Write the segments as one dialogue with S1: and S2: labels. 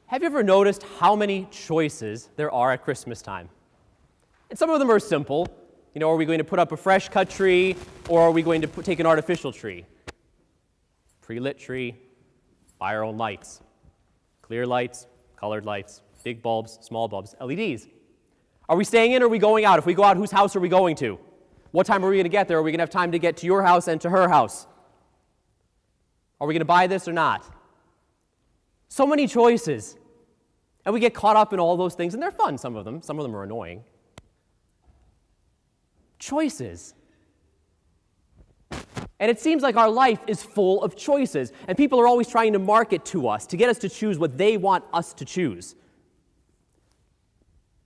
S1: Have you ever noticed how many choices there are at Christmas time? And some of them are simple. You know, are we going to put up a fresh cut tree, or are we going to take an artificial tree? Pre-lit tree, buy our own lights. Clear lights, colored lights, big bulbs, small bulbs, LEDs. Are we staying in or are we going out? If we go out, whose house are we going to? What time are we going to get there? Are we going to have time to get to your house and to her house? Are we going to buy this or not? So many choices. And we get caught up in all those things, and they're fun, some of them. Some of them are annoying. Choices. And it seems like our life is full of choices, and people are always trying to market to us, to get us to choose what they want us to choose.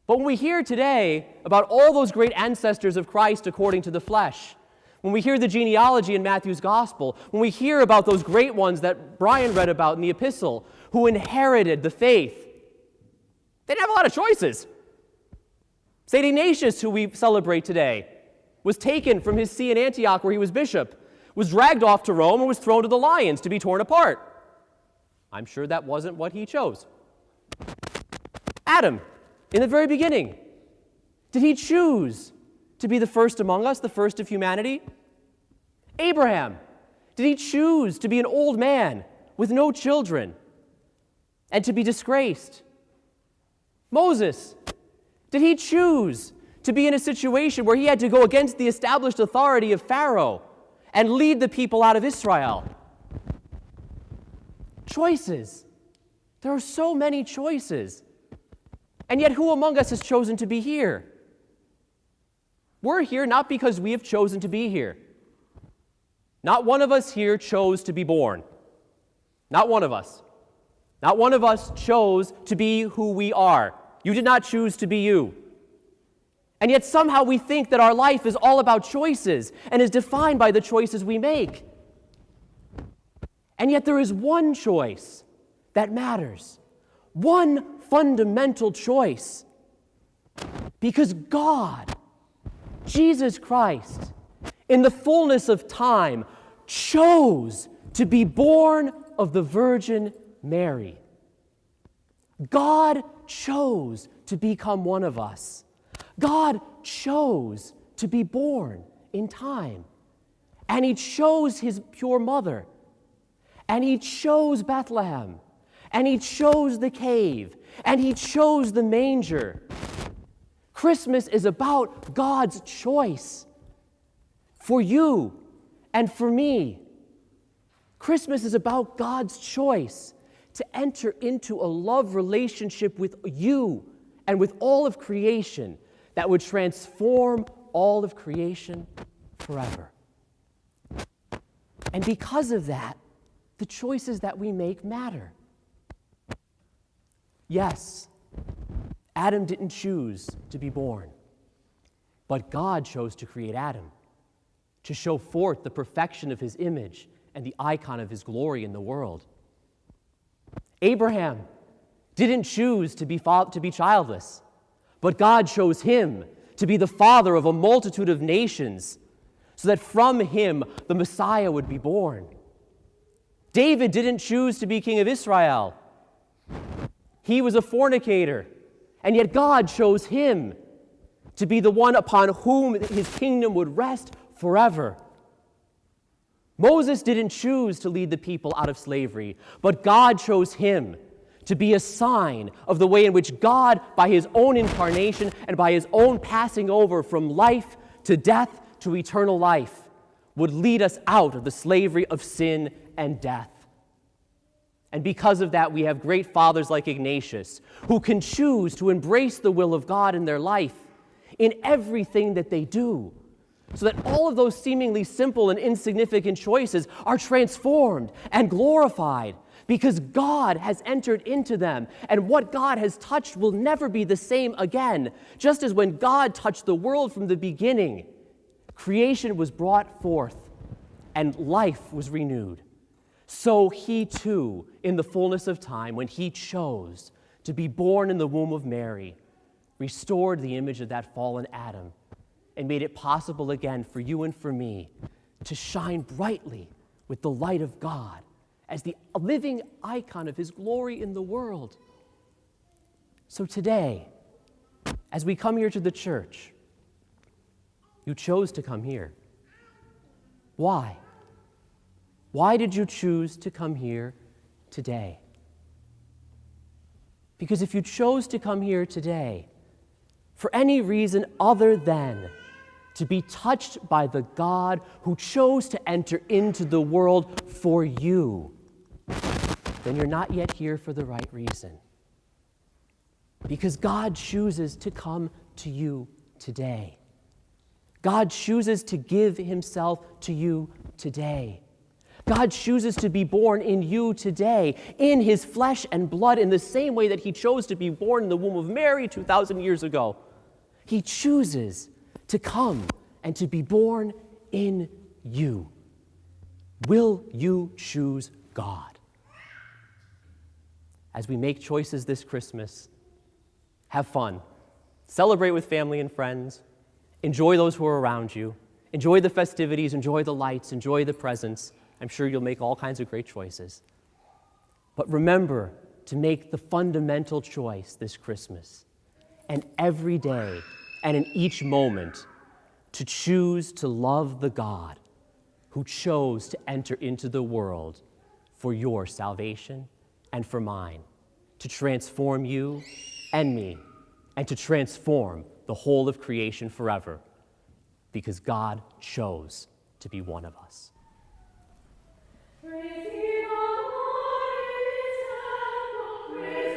S1: But when we hear today about all those great ancestors of Christ according to the flesh, when we hear the genealogy in Matthew's gospel, when we hear about those great ones that Brian read about in the epistle, who inherited the faith, they didn't have a lot of choices. St. Ignatius, who we celebrate today, was taken from his see in Antioch where he was bishop, was dragged off to Rome, and was thrown to the lions to be torn apart. I'm sure that wasn't what he chose. Adam, in the very beginning, did he choose to be the first among us, the first of humanity? Abraham, did he choose to be an old man with no children and to be disgraced? Moses, did he choose to be in a situation where he had to go against the established authority of Pharaoh and lead the people out of Israel? Choices. There are so many choices. And yet, who among us has chosen to be here? We're here not because we have chosen to be here. Not one of us here chose to be born. Not one of us. Not one of us chose to be who we are. You did not choose to be you. And yet somehow we think that our life is all about choices and is defined by the choices we make. And yet there is one choice that matters. One fundamental choice. Because God, Jesus Christ, in the fullness of time, chose to be born of the Virgin Mary. God chose to become one of us. God chose to be born in time. And he chose his pure mother. And he chose Bethlehem. And he chose the cave. And he chose the manger. Christmas is about God's choice for you and for me. Christmas is about God's choice to enter into a love relationship with you and with all of creation that would transform all of creation forever. And because of that, the choices that we make matter. Yes, Adam didn't choose to be born, but God chose to create Adam, to show forth the perfection of his image and the icon of his glory in the world. Abraham didn't choose to be childless, but God chose him to be the father of a multitude of nations, so that from him the Messiah would be born. David didn't choose to be king of Israel. He was a fornicator, and yet God chose him to be the one upon whom his kingdom would rest forever. Moses didn't choose to lead the people out of slavery, but God chose him to be a sign of the way in which God, by his own incarnation and by his own passing over from life to death to eternal life, would lead us out of the slavery of sin and death. And because of that, we have great fathers like Ignatius, who can choose to embrace the will of God in their life, in everything that they do, so that all of those seemingly simple and insignificant choices are transformed and glorified, because God has entered into them, and what God has touched will never be the same again. Just as when God touched the world from the beginning, creation was brought forth and life was renewed. So he too, in the fullness of time, when he chose to be born in the womb of Mary, restored the image of that fallen Adam and made it possible again for you and for me to shine brightly with the light of God as the living icon of his glory in the world. So today, as we come here to the church, you chose to come here. Why? Why did you choose to come here today? Because if you chose to come here today for any reason other than to be touched by the God who chose to enter into the world for you, then you're not yet here for the right reason. Because God chooses to come to you today. God chooses to give himself to you today. God chooses to be born in you today, in his flesh and blood, in the same way that he chose to be born in the womb of Mary 2,000 years ago. He chooses to come and to be born in you. Will you choose God? As we make choices this Christmas, have fun. Celebrate with family and friends. Enjoy those who are around you. Enjoy the festivities, enjoy the lights, enjoy the presents. I'm sure you'll make all kinds of great choices. But remember to make the fundamental choice this Christmas and every day and in each moment to choose to love the God who chose to enter into the world for your salvation and for mine, to transform you and me, and to transform the whole of creation forever, because God chose to be one of us.
S2: Praise ye the Lord in his temple, praise